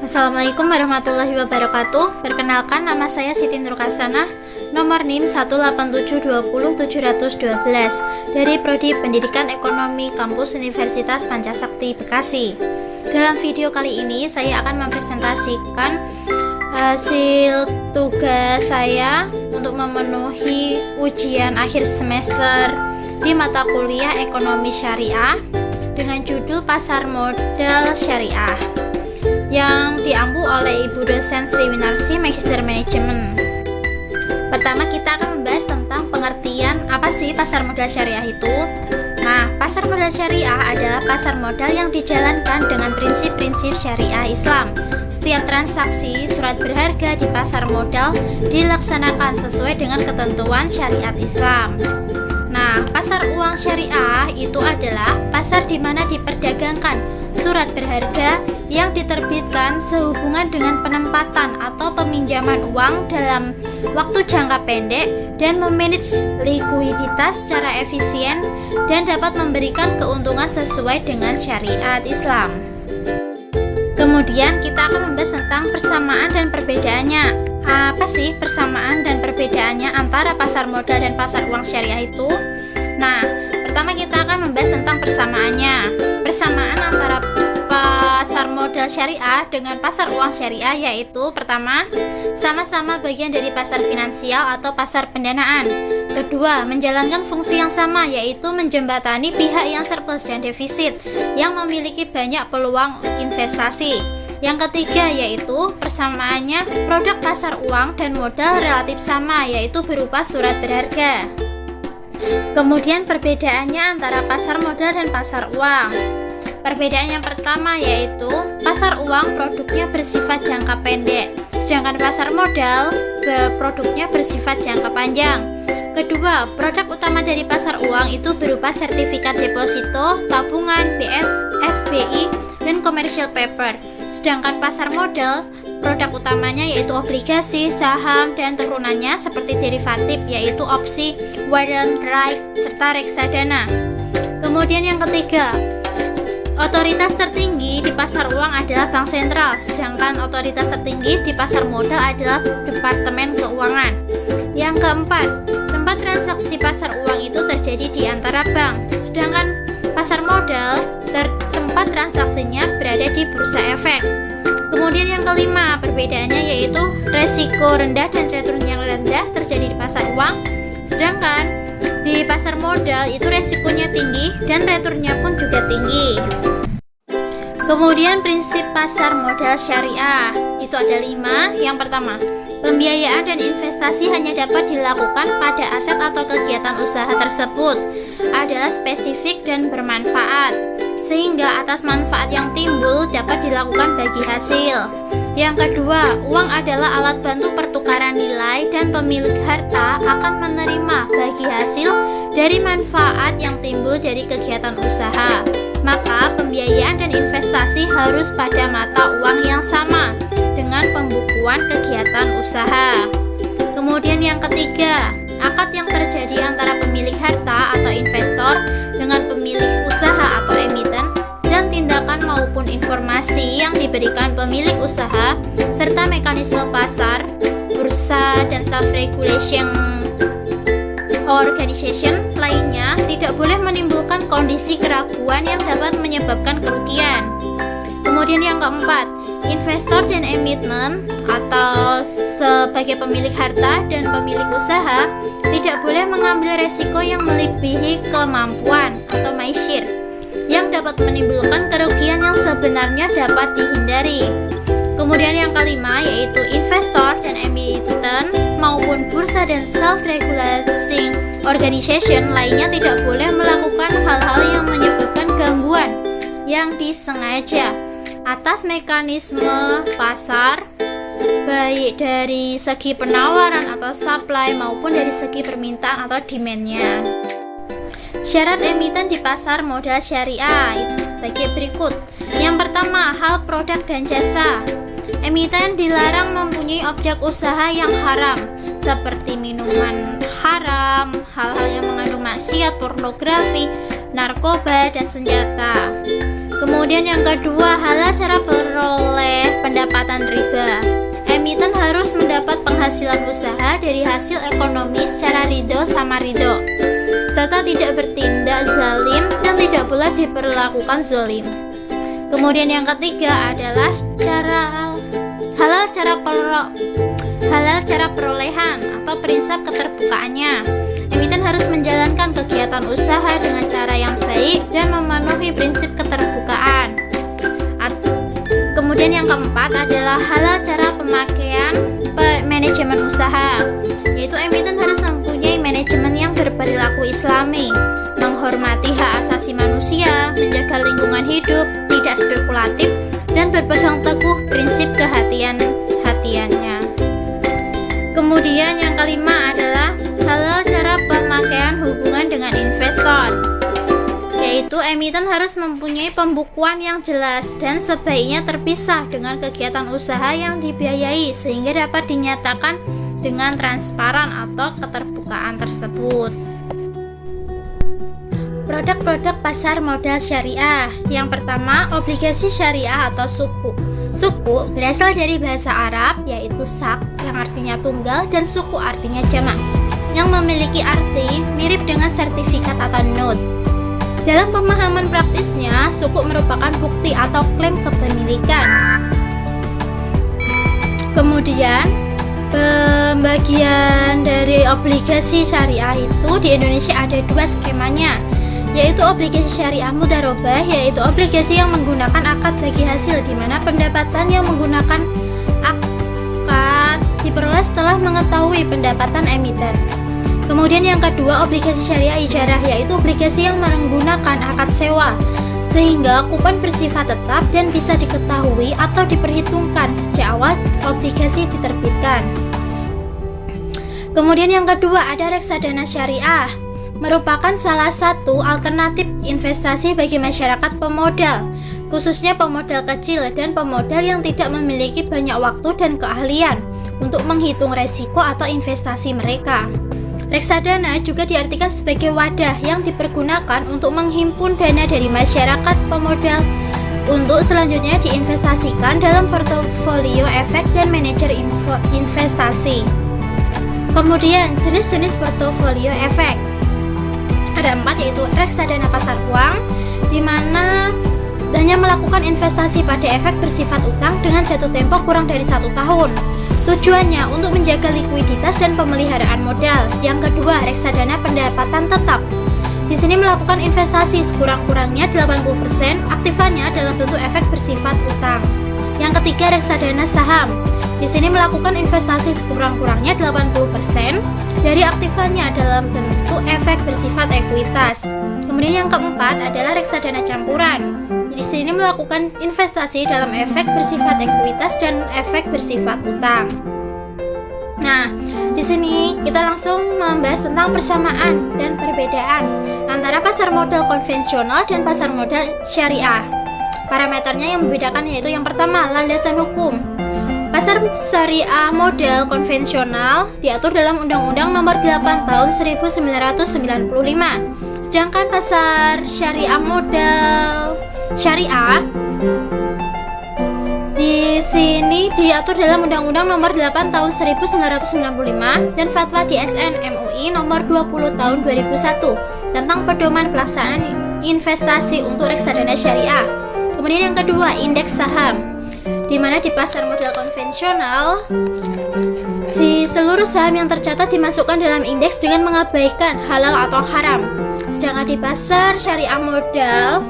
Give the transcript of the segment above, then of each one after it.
Assalamualaikum warahmatullahi wabarakatuh. Perkenalkan, nama saya Siti Nurkasanah, nomor NIM 18720-712 dari Prodi Pendidikan Ekonomi Kampus Universitas Pancasakti Bekasi. Dalam video kali ini saya akan mempresentasikan hasil tugas saya untuk memenuhi ujian akhir semester di mata kuliah Ekonomi Syariah dengan judul Pasar Modal Syariah yang diampu oleh Ibu dosen Sri Winarsi, Magister Manajemen. Pertama, kita akan membahas tentang pengertian apa sih pasar modal syariah itu. Nah, pasar modal syariah adalah pasar modal yang dijalankan dengan prinsip-prinsip syariah Islam. Setiap transaksi surat berharga di pasar modal dilaksanakan sesuai dengan ketentuan syariat Islam. Nah, pasar uang syariah itu adalah pasar di mana diperdagangkan surat berharga yang diterbitkan sehubungan dengan penempatan atau peminjaman uang dalam waktu jangka pendek dan memanage likuiditas secara efisien dan dapat memberikan keuntungan sesuai dengan syariat Islam. Kemudian kita akan membahas tentang persamaan dan perbedaannya. Apa sih persamaan dan perbedaannya antara pasar modal dan pasar uang syariah itu? Nah, pertama kita akan membahas tentang persamaannya. Persamaan antara pasar modal syariah dengan pasar uang syariah yaitu: pertama, sama-sama bagian dari pasar finansial atau pasar pendanaan. Kedua, menjalankan fungsi yang sama yaitu menjembatani pihak yang surplus dan defisit yang memiliki banyak peluang investasi. Yang ketiga yaitu persamaannya produk pasar uang dan modal relatif sama yaitu berupa surat berharga. Kemudian perbedaannya antara pasar modal dan pasar uang. Perbedaan yang pertama yaitu pasar uang produknya bersifat jangka pendek, sedangkan pasar modal produknya bersifat jangka panjang. Kedua, produk utama dari pasar uang itu berupa sertifikat deposito, tabungan, BS, SBI, dan commercial paper. Sedangkan pasar modal, produk utamanya yaitu obligasi, saham, dan turunannya seperti derivatif yaitu opsi, warrant, right, serta reksadana. Kemudian yang ketiga, otoritas tertinggi di pasar uang adalah bank sentral, sedangkan otoritas tertinggi di pasar modal adalah Departemen Keuangan. Yang keempat, tempat transaksi pasar uang itu terjadi di antara bank, sedangkan pasar modal tempat transaksinya berada di bursa efek. Kemudian yang kelima, perbedaannya yaitu resiko rendah dan return yang rendah terjadi di pasar uang, sedangkan di pasar modal itu resikonya tinggi dan returnnya pun juga tinggi. Kemudian prinsip pasar modal syariah itu ada 5. Yang pertama, pembiayaan dan investasi hanya dapat dilakukan pada aset atau kegiatan usaha tersebut adalah spesifik dan bermanfaat, sehingga atas manfaat yang timbul dapat dilakukan bagi hasil. Yang kedua, uang adalah alat bantu pertukaran nilai dan pemilik harta akan menerima bagi hasil dari manfaat yang timbul dari kegiatan usaha. Maka pembiayaan dan investasi harus pada mata uang yang sama dengan pembukuan kegiatan usaha. Kemudian yang ketiga, akad yang terjadi antara pemilik harta atau investor dengan pemilik usaha atau emiten dan tindakan maupun informasi yang diberikan pemilik usaha serta mekanisme pasar, bursa, dan self-regulation organization lainnya tidak boleh menimbulkan kondisi keraguan yang dapat menyebabkan kerugian. Kemudian yang keempat, investor dan emiten atau sebagai pemilik harta dan pemilik usaha tidak boleh mengambil resiko yang melebihi kemampuan atau maisir yang dapat menimbulkan kerugian yang sebenarnya dapat dihindari. Kemudian yang kelima yaitu investor dan emiten maupun bursa dan self-regulation organization lainnya tidak boleh melakukan hal-hal yang menyebabkan gangguan yang disengaja atas mekanisme pasar, baik dari segi penawaran atau supply maupun dari segi permintaan atau demand-nya. Syarat emiten di pasar modal syariah itu sebagai berikut. Yang pertama, hal produk dan jasa. Emiten dilarang mempunyai objek usaha yang haram seperti minuman haram, hal-hal yang mengandung maksiat, pornografi, narkoba, dan senjata. Kemudian yang kedua, halal cara peroleh pendapat hasil ekonomi secara ridho sama ridho, serta tidak bertindak zalim dan tidak pula diperlakukan zalim. Kemudian yang ketiga adalah halal cara perolehan atau prinsip keterbukaannya. Emiten harus menjalankan kegiatan usaha dengan cara yang baik dan memenuhi prinsip keterbukaan. Kemudian yang keempat adalah halal cara pemakaian manajemen usaha, yaitu emiten harus mempunyai manajemen yang berperilaku islami, menghormati hak asasi manusia, menjaga lingkungan hidup, tidak spekulatif, dan berpegang teguh prinsip kehati-hatiannya. Kemudian yang kelima adalah halal cara pemakaian hubungan dengan investor, yaitu emiten harus mempunyai pembukuan yang jelas dan sebaiknya terpisah dengan kegiatan usaha yang dibiayai sehingga dapat dinyatakan dengan transparan atau keterbukaan tersebut. Produk-produk pasar modal syariah. Yang pertama, obligasi syariah atau suku. Suku berasal dari bahasa Arab, yaitu sak yang artinya tunggal dan suku artinya jamak, yang memiliki arti mirip dengan sertifikat atau note. Dalam pemahaman praktisnya, suku merupakan bukti atau klaim kepemilikan. Kemudian, pembagian dari obligasi syariah itu di Indonesia ada dua skemanya, yaitu obligasi syariah mudharabah, yaitu obligasi yang menggunakan akad bagi hasil, di mana pendapatan yang menggunakan akad diperoleh setelah mengetahui pendapatan emiten. Kemudian yang kedua, obligasi syariah ijarah, yaitu obligasi yang menggunakan akad sewa, sehingga kupon bersifat tetap dan bisa diketahui atau diperhitungkan sejak awal obligasi diterbitkan. Kemudian yang kedua ada reksadana syariah, merupakan salah satu alternatif investasi bagi masyarakat pemodal, khususnya pemodal kecil dan pemodal yang tidak memiliki banyak waktu dan keahlian untuk menghitung resiko atau investasi mereka. Reksadana juga diartikan sebagai wadah yang dipergunakan untuk menghimpun dana dari masyarakat pemodal untuk selanjutnya diinvestasikan dalam portofolio efek dan manajer investasi. Kemudian jenis-jenis portofolio efek ada 4, yaitu reksadana pasar uang, di mana hanya melakukan investasi pada efek bersifat utang dengan jatuh tempo kurang dari 1 tahun. Tujuannya untuk menjaga likuiditas dan pemeliharaan modal. Yang kedua, reksadana pendapatan tetap. Di sini melakukan investasi sekurang-kurangnya 80%, aktifannya dalam bentuk efek bersifat utang. Yang ketiga, reksadana saham. Di sini melakukan investasi sekurang-kurangnya 80% dari aktifannya dalam bentuk efek bersifat ekuitas. Kemudian yang keempat adalah reksadana campuran. Di sini melakukan investasi dalam efek bersifat ekuitas dan efek bersifat utang. Nah, di sini kita langsung membahas tentang persamaan dan perbedaan antara pasar modal konvensional dan pasar modal syariah. Parameternya yang membedakan yaitu yang pertama, landasan hukum. Pasar syariah modal konvensional diatur dalam Undang-Undang Nomor 8 Tahun 1995. Sedangkan pasar syariah modal syariah di sini diatur dalam Undang-Undang Nomor 8 Tahun 1995 dan Fatwa DSN MUI Nomor 20 Tahun 2001 tentang pedoman pelaksanaan investasi untuk reksadana syariah. Kemudian yang kedua, indeks saham, di mana di pasar modal konvensional di seluruh saham yang tercatat dimasukkan dalam indeks dengan mengabaikan halal atau haram. Sedangkan di pasar syariah modal,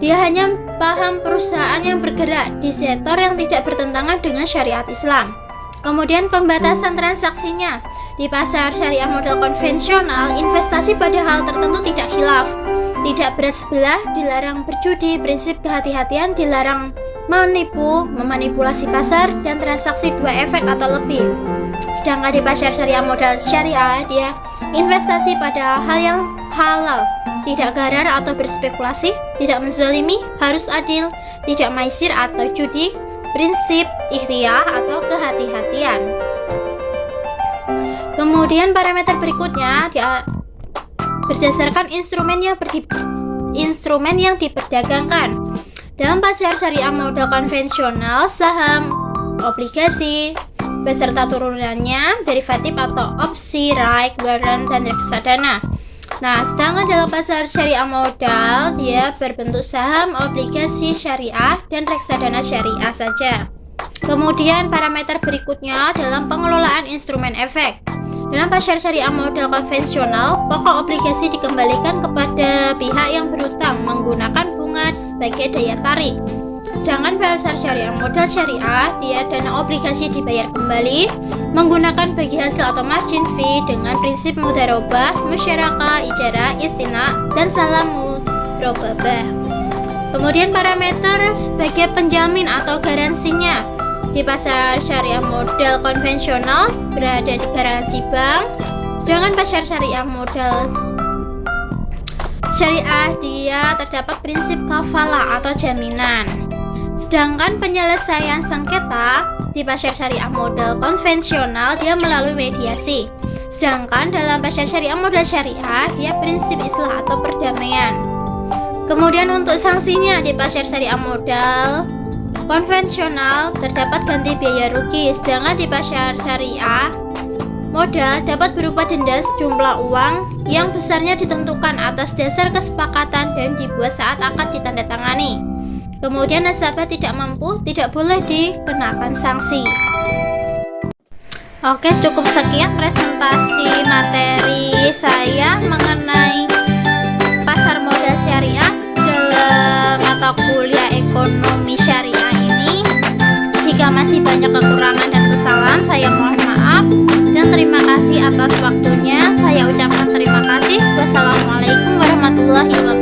dia hanya paham perusahaan yang bergerak di sektor yang tidak bertentangan dengan syariat Islam. Kemudian pembatasan transaksinya. Di pasar syariah modal konvensional, investasi pada hal tertentu tidak khilaf, tidak berat sebelah, dilarang berjudi, prinsip kehati-hatian, dilarang menipu, memanipulasi pasar, dan transaksi dua efek atau lebih. Sedangkan di pasar syariah modal syariah, dia investasi pada hal yang halal, tidak garar atau berspekulasi, tidak menzalimi, harus adil, tidak maisir atau judi, prinsip ikhtiyar atau kehati-hatian. Kemudian parameter berikutnya dia berdasarkan instrumen yang diperdagangkan. Dalam pasar syariah modal konvensional, saham, obligasi, beserta turunannya, derivatif atau opsi, right, warrant, dan reksadana. Nah, sedangkan dalam pasar syariah modal, dia berbentuk saham, obligasi syariah, dan reksadana syariah saja. Kemudian parameter berikutnya dalam pengelolaan instrumen efek. Dalam pasar syariah modal konvensional, pokok obligasi dikembalikan kepada pihak yang berutang menggunakan bunga sebagai daya tarik. Sedangkan pasar syariah modal syariah, dia dana obligasi dibayar kembali menggunakan bagi hasil atau margin fee dengan prinsip mudharabah, musyarakah, ijarah, istina, dan salam mudharabah. Kemudian parameter sebagai penjamin atau garansinya. Di pasar syariah modal konvensional berada di garansi bank, sedangkan pasar syariah modal syariah dia terdapat prinsip kafalah atau jaminan. Sedangkan penyelesaian sengketa di pasar syariah modal konvensional dia melalui mediasi. Sedangkan dalam pasar syariah modal syariah dia prinsip islah atau perdamaian. Kemudian untuk sanksinya di pasar syariah modal konvensional terdapat ganti biaya rugi, sedangkan di pasar syariah modal dapat berupa denda sejumlah uang yang besarnya ditentukan atas dasar kesepakatan dan dibuat saat akad ditandatangani. Kemudian nasabah tidak mampu tidak boleh dikenakan sanksi. Oke, cukup sekian presentasi materi saya mengenai pasar modal syariah dalam mata kuliah ekonomi syariah ini. Jika masih banyak kekurangan dan kesalahan, saya mohon maaf dan terima kasih atas waktunya. Saya ucapkan terima kasih. Wassalamualaikum warahmatullahi wabarakatuh.